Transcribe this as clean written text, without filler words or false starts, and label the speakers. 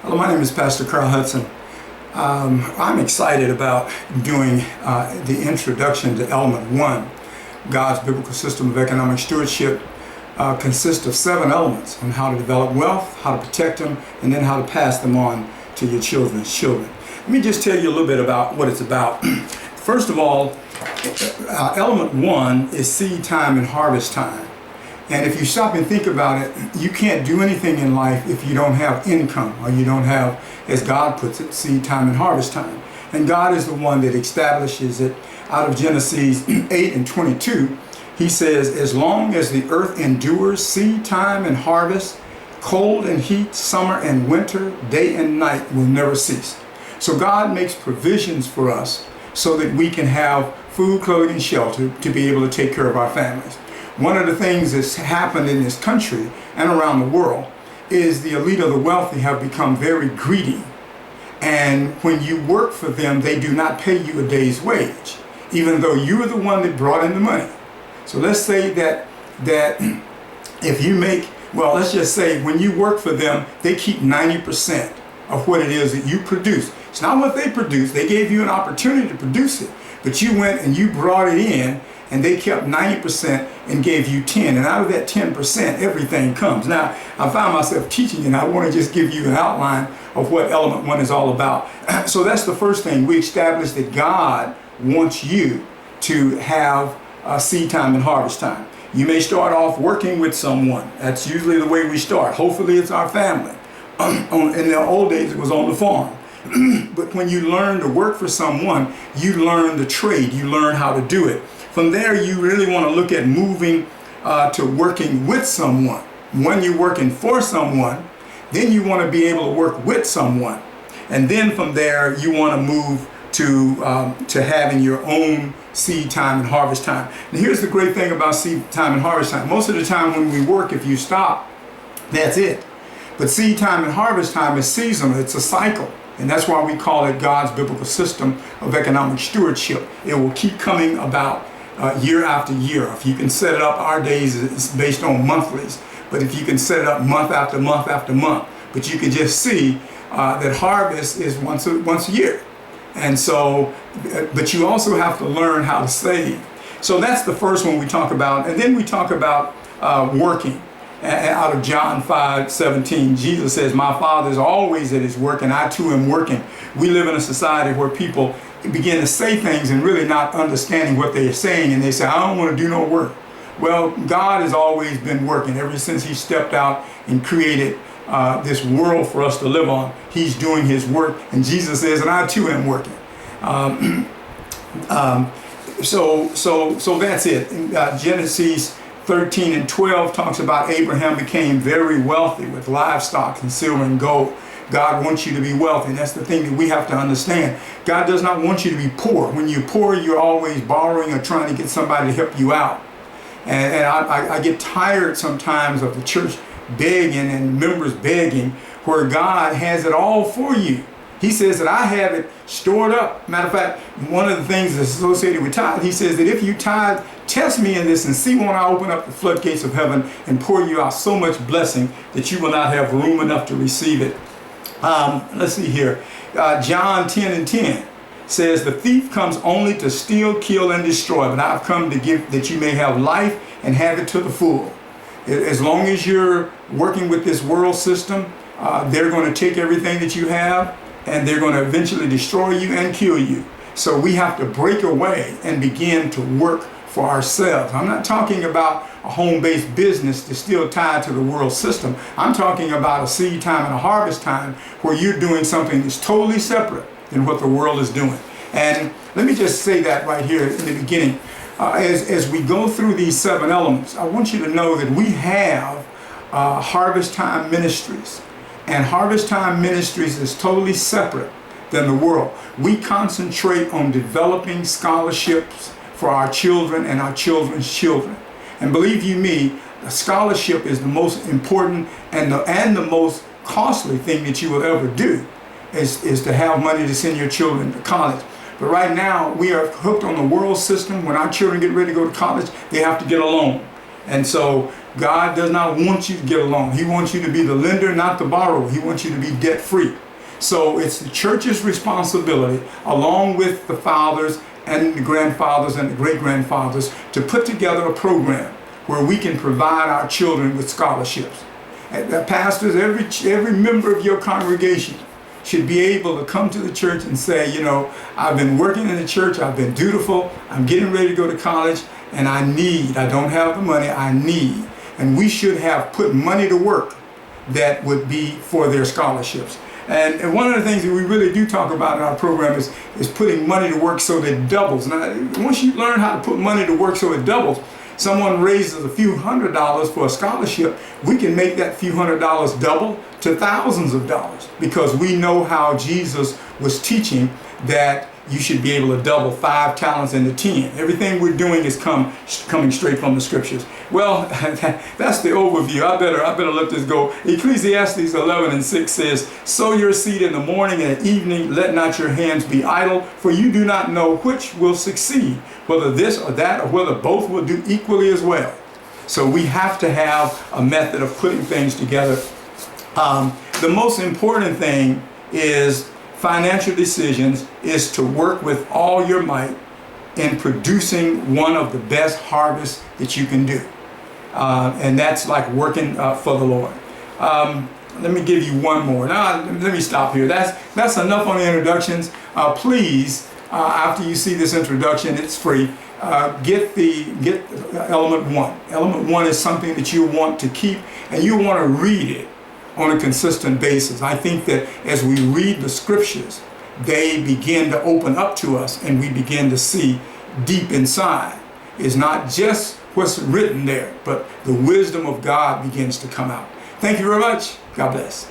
Speaker 1: Hello, my name is Pastor Carl Hudson. I'm excited about doing the introduction to Element 1. God's biblical system of economic stewardship consists of 7 elements on how to develop wealth, how to protect them, and then how to pass them on to your children's children. Let me just tell you a little bit about what it's about. First of all, Element 1 is seed time and harvest time. And if you stop and think about it, you can't do anything in life if you don't have income, or you don't have, as God puts it, seed time and harvest time. And God is the one that establishes it. Out of Genesis 8:22, he says, as long as the earth endures, seed time and harvest, cold and heat, summer and winter, day and night will never cease. So God makes provisions for us so that we can have food, clothing, and shelter to be able to take care of our families. One of the things that's happened in this country and around the world is the elite of the wealthy have become very greedy. And when you work for them, they do not pay you a day's wage, even though you are the one that brought in the money. So let's say that if you make, well, let's just say when you work for them, they keep 90% of what it is that you produce. It's not what they produce. They gave you an opportunity to produce it, but you went and you brought it in, and they kept 90% and gave you 10. And out of that 10%, everything comes. Now, I find myself teaching, and I want to just give you an outline of what Element 1 is all about. So that's the first thing. We established that God wants you to have seed time and harvest time. You may start off working with someone. That's usually the way we start. Hopefully it's our family. In the old days, it was on the farm. But when you learn to work for someone, you learn the trade. You learn how to do it. From there, you really want to look at moving to working with someone. When you're working for someone, then you want to be able to work with someone. And then from there, you want to move to having your own seed time and harvest time. And here's the great thing about seed time and harvest time. Most of the time when we work, if you stop, that's it. But seed time and harvest time is seasonal. It's a cycle. And that's why we call it God's biblical system of economic stewardship. It will keep coming about year after year. If you can set it up, our days is based on monthlies, but if you can set it up month after month after month, but you can just see that harvest is once a year. And so, but you also have to learn how to save. So that's the first one we talk about. And then we talk about working. Out of John 5:17, Jesus says, my Father is always at his work, and I too am working. We live in a society where people begin to say things and really not understanding what they are saying, and they say, I don't want to do no work. Well, God has always been working. Ever since he stepped out and created this world for us to live on, he's doing his work, and Jesus says, and I too am working. So that's it. Genesis 13 and 12 talks about Abraham became very wealthy with livestock and silver and gold. God wants you to be wealthy. That's the thing that we have to understand. God does not want you to be poor. When you're poor, you're always borrowing or trying to get somebody to help you out. And I get tired sometimes of the church begging and members begging, where God has it all for you. He says that I have it stored up. Matter of fact, one of the things that's associated with tithe, he says that if you tithe, test me in this and see when I open up the floodgates of heaven and pour you out so much blessing that you will not have room enough to receive it. Let's see here. John 10 and 10 says, the thief comes only to steal, kill, and destroy, but I've come to give that you may have life and have it to the full. As long as you're working with this world system, they're going to take everything that you have, and they're going to eventually destroy you and kill you. So we have to break away and begin to work for ourselves. I'm not talking about a home-based business that's still tied to the world system. I'm talking about a seed time and a harvest time where you're doing something that's totally separate than what the world is doing. And let me just say that right here in the beginning. As we go through these 7 elements, I want you to know that we have harvest time ministries. And harvest time ministries is totally separate than the world. We concentrate on developing scholarships for our children and our children's children. And believe you me, a scholarship is the most important and the most costly thing that you will ever do is to have money to send your children to college. But right now, we are hooked on the world system. When our children get ready to go to college, they have to get a loan. And so God does not want you to get a loan. He wants you to be the lender, not the borrower. He wants you to be debt free. So it's the church's responsibility, along with the fathers and the grandfathers and the great-grandfathers, to put together a program where we can provide our children with scholarships. And pastors, every member of your congregation should be able to come to the church and say, you know, I've been working in the church, I've been dutiful, I'm getting ready to go to college, and I don't have the money, I need. And we should have put money to work that would be for their scholarships. And one of the things that we really do talk about in our program is putting money to work so that it doubles. Now, once you learn how to put money to work so it doubles, someone raises a few $100s for a scholarship, we can make that few $100s double to thousands of dollars, because we know how Jesus was teaching that you should be able to double 5 talents into 10. Everything we're doing is coming straight from the scriptures. Well, that's the overview. I better let this go. Ecclesiastes 11:6 says, "Sow your seed in the morning and at evening, let not your hands be idle, for you do not know which will succeed, whether this or that, or whether both will do equally as well." So we have to have a method of putting things together. The most important thing is financial decisions is to work with all your might in producing one of the best harvests that you can do. And that's like working for the Lord. Let me give you one more. Now, let me stop here. That's enough on the introductions. Please, after you see this introduction, it's free. Get element 1. Element 1 is something that you want to keep, and you want to read it on a consistent basis. I think that as we read the scriptures, they begin to open up to us, and we begin to see deep inside. It's not just what's written there, but the wisdom of God begins to come out. Thank you very much. God bless.